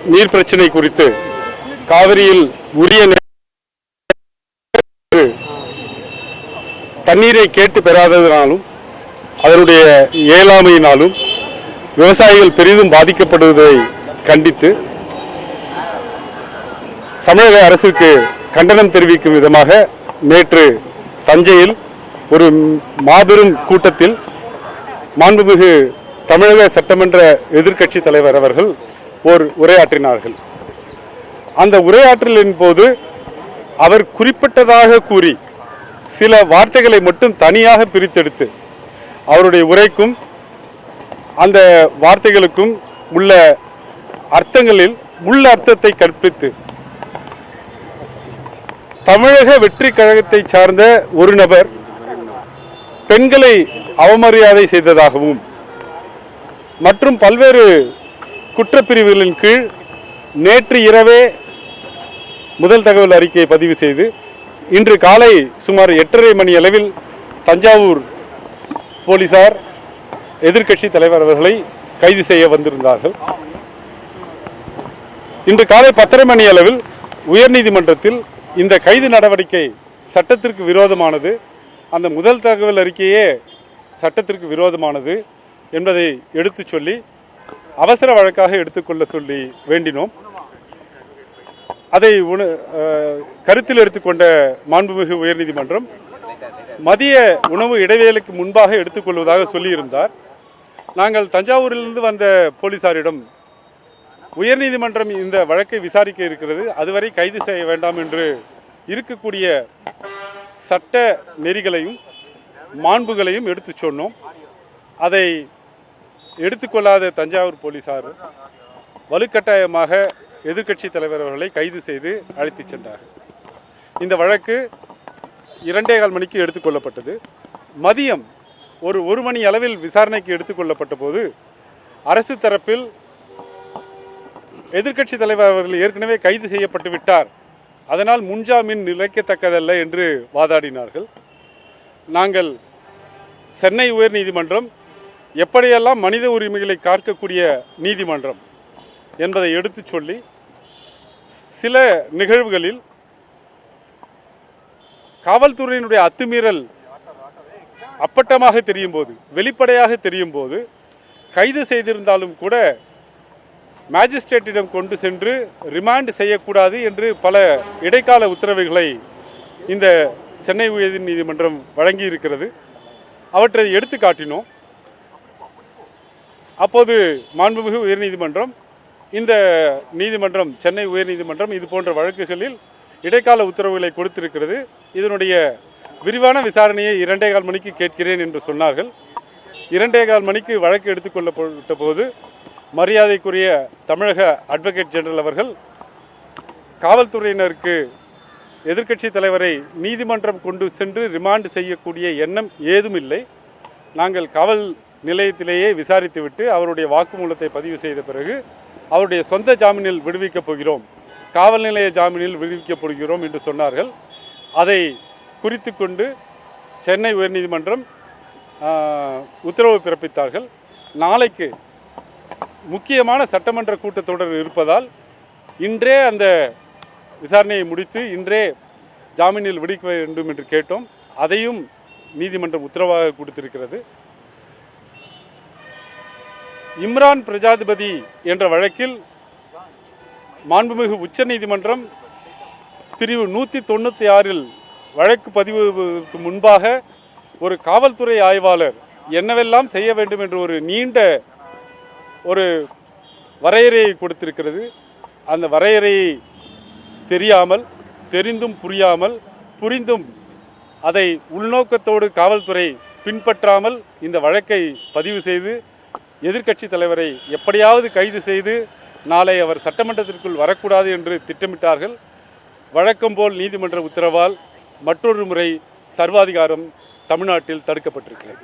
நீர் பிரச்சனை குறித்து காவிரியில் உரிய தண்ணீரை கேட்டு பெறாததினாலும் அதனுடைய இயலாமையினாலும் விவசாயிகள் பெரிதும் பாதிக்கப்படுவதை கண்டித்து தமிழக அரசுக்கு கண்டனம் தெரிவிக்கும் விதமாக நேற்று தஞ்சையில் ஒரு மாபெரும் கூட்டத்தில் மாண்புமிகு தமிழக சட்டமன்ற எதிர்க்கட்சி தலைவர் அவர்கள் ஓர் உரையாற்றினார்கள். அந்த உரையாற்றலின் போது அவர் குறிப்பிட்டதாக கூறி சில வார்த்தைகளை மட்டும் தனியாக பிரித்தெடுத்து அவருடைய உரைக்கும் அந்த வார்த்தைகளுக்கும் உள்ள அர்த்தங்களில் உள்ள அர்த்தத்தை கற்பித்து தமிழக வெற்றி கழகத்தை சார்ந்த ஒரு நபர் பெண்களை அவமரியாதை செய்ததாகவும் மற்றும் பல்வேறு குற்றப்பிரிவுகளின் கீழ் நேற்று இரவே முதல் தகவல் அறிக்கையை பதிவு செய்து இன்று காலை சுமார் 8:30 மணி அளவில் தஞ்சாவூர் போலீசார் எதிர்க்கட்சி தலைவர் அவர்களை கைது செய்ய வந்திருந்தார்கள். இன்று காலை 10:30 மணி அளவில் உயர்நீதிமன்றத்தில் இந்த கைது நடவடிக்கை சட்டத்திற்கு விரோதமானது, அந்த முதல் தகவல் அறிக்கையே சட்டத்திற்கு விரோதமானது என்பதை எடுத்து சொல்லி அவசர வழக்காக எடுத்துக்கொள்ள சொல்லி வேண்டினோம். அதை கருத்தில் எடுத்துக்கொண்ட மாண்புமிகு உயர்நீதிமன்றம் மதிய உணவு இடைவேளைக்கு முன்பாக எடுத்துக்கொள்வதாக சொல்லியிருந்தார். நாங்கள் தஞ்சாவூரிலிருந்து வந்த போலீசாரிடம் உயர்நீதிமன்றம் இந்த வழக்கை விசாரிக்க இருக்கிறது, அதுவரை கைது செய்ய வேண்டாம் என்று இருக்கக்கூடிய சட்ட நெறிகளையும் மாண்புகளையும் எடுத்து சொன்னோம். அதை எடுத்துக்கொள்ளாத தஞ்சாவூர் போலீசார் வலுக்கட்டாயமாக எதிர்க்கட்சி தலைவர் அவர்களை கைது செய்து அழைத்துச் சென்றார். இந்த வழக்கு 2:15 மணிக்கு எடுத்துக்கொள்ளப்பட்டது. மதியம் ஒரு மணி அளவில் விசாரணைக்கு எடுத்துக்கொள்ளப்பட்ட போது அரசு தரப்பில் எதிர்க்கட்சி தலைவர் அவர்கள் ஏற்கனவே கைது செய்யப்பட்டு விட்டார், அதனால் முன்ஜாமீன் நிலைக்கத்தக்கதல்ல என்று வாதாடினார்கள். நாங்கள் சென்னை உயர்நீதிமன்றம் எப்படியெல்லாம் மனித உரிமைகளை காக்கக்கூடிய நீதிமன்றம் என்பதை எடுத்து சொல்லி சில நிகழ்வுகளில் காவல்துறையினுடைய அத்துமீறல் அப்பட்டமாக தெரியும் போது, வெளிப்படையாக தெரியும் போது கைது செய்திருந்தாலும் கூட மேஜிஸ்ட்ரேட்டிடம் கொண்டு சென்று ரிமாண்ட் செய்யக்கூடாது என்று பல இடைக்கால உத்தரவுகளை இந்த சென்னை உயர் நீதிமன்றம் வழங்கி இருக்கிறது. அவற்றை எடுத்து காட்டினோம். அப்போது மாண்புமிகு உயர்நீதிமன்றம் இந்த நீதிமன்றம் சென்னை உயர்நீதிமன்றம் இது போன்ற வழக்குகளில் இடைக்கால உத்தரவுகளை கொடுத்திருக்கிறது, இதனுடைய விரிவான விசாரணையை 2:15 மணிக்கு கேட்கிறேன் என்று சொன்னார்கள். 2:15 மணிக்கு வழக்கு எடுத்துக்கொள்ளப்பட்ட போது மரியாதைக்குரிய தமிழக அட்வொகேட் ஜெனரல் அவர்கள் காவல்துறையினருக்கு எதிர்க்கட்சி தலைவரை நீதிமன்றம் கொண்டு சென்று ரிமாண்ட் செய்யக்கூடிய எண்ணம் ஏதும் இல்லை, நாங்கள் காவல் நிலையத்திலேயே விசாரித்துவிட்டு அவருடைய வாக்குமூலத்தை பதிவு செய்த பிறகு அவருடைய சொந்த ஜாமீனில் விடுவிக்கப் போகிறோம், காவல் நிலைய ஜாமீனில் விடுவிக்கப் போகிறோம் என்று சொன்னார்கள். அதை குறித்து கொண்டு சென்னை உயர்நீதிமன்றம் உத்தரவு பிறப்பித்தார்கள். நாளைக்கு முக்கியமான சட்டமன்ற கூட்டத்தொடர் இருப்பதால் இன்றே அந்த விசாரணையை முடித்து இன்றே ஜாமீனில் விடுவிக்க வேண்டும் என்று கேட்டோம். அதையும் நீதிமன்றம் உத்தரவாக கொடுத்திருக்கிறது. இம்ரான் பிரஜாதிபதி என்ற வழக்கில் மாண்புமிகு உச்ச நீதிமன்றம் பிரிவு 196 வழக்கு பதிவுக்கு முன்பாக ஒரு காவல்துறை ஆய்வாளர் என்னவெல்லாம் செய்ய வேண்டும் என்று ஒரு நீண்ட ஒரு வரையறையை கொடுத்திருக்கிறது. அந்த வரையறையை தெரியாமல், தெரிந்தும் புரியாமல், புரிந்தும் அதை உள்நோக்கத்தோடு காவல்துறை பின்பற்றாமல் இந்த வழக்கை பதிவு செய்து எதிர்க்கட்சி தலைவரை எப்படியாவது கைது செய்து நாளை அவர் சட்டமன்றத்திற்குள் வரக்கூடாது என்று திட்டமிட்டார்கள். வழக்கம் போல் நீதிமன்ற உத்தரவால் மற்றொரு முறை சர்வாதிகாரம் தமிழ்நாட்டில் தடுக்கப்பட்டிருக்கிறது.